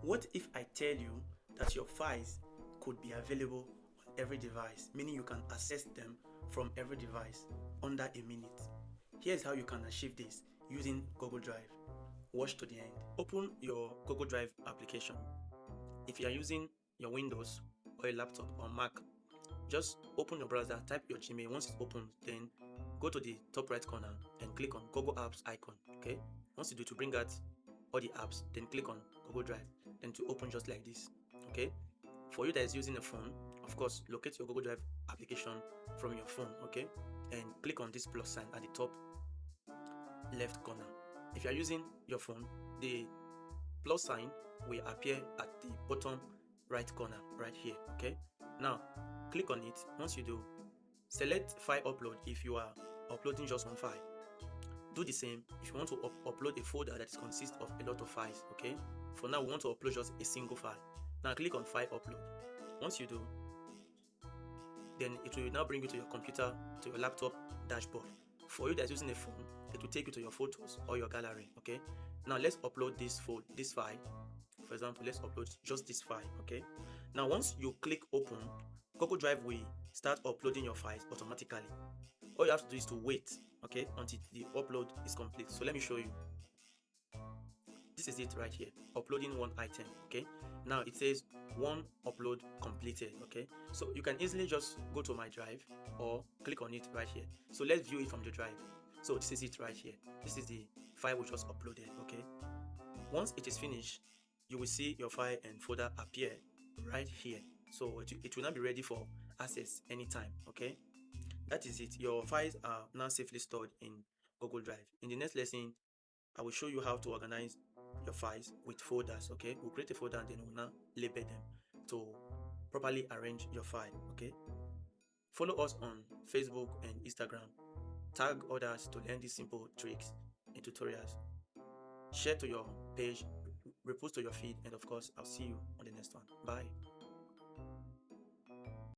What if I tell you that your files could be available on every device, meaning you can access them from every device under a minute? Here's how you can achieve this using Google Drive. Watch to the end. Open your Google Drive application. If you are using your Windows or a laptop or Mac, just open your browser, type your Gmail. Once it's open, then go to the top right corner and click on Google Apps icon. Okay, once you do, to bring out all the apps, then click on Google Drive, then to open just like this. Okay, for you that is using a phone, of course, locate your Google Drive application from your phone. Okay, and click on this plus sign at the top left corner. If you are using your phone, the plus sign will appear at the bottom right corner right here. Okay, now click on it. Once you do, select file upload if you are uploading just one file. Do the same if you want to upload a folder that consists of a lot of files. Okay, for now we want to upload just a single file. Now click on file upload. Once you do, then it will now bring you to your computer, to your laptop dashboard. For you that's using a phone, it will take you to your photos or your gallery. Okay, now let's upload this file. For example, let's upload just this file. Okay, now once you click open, Google Drive will start uploading your files automatically. All you have to do is to wait, okay, until the upload is complete. So let me show you. This is it right here, uploading one item. Okay, now it says one upload completed. Okay, so you can easily just go to my drive or click on it right here. So let's view it from the drive. So this is it right here. This is the file we just uploaded. Okay, once it is finished, you will see your file and folder appear right here. So it will not be ready for access anytime. Okay, that is it. Your files are now safely stored in Google Drive. In the next lesson, I will show you how to organize your files with folders. Okay, we'll create a folder and then we'll now label them to properly arrange your file. Okay, follow us on Facebook and Instagram. Tag others to learn these simple tricks and tutorials. Share to your page, repost to your feed, and of course, I'll see you on the next one. Bye.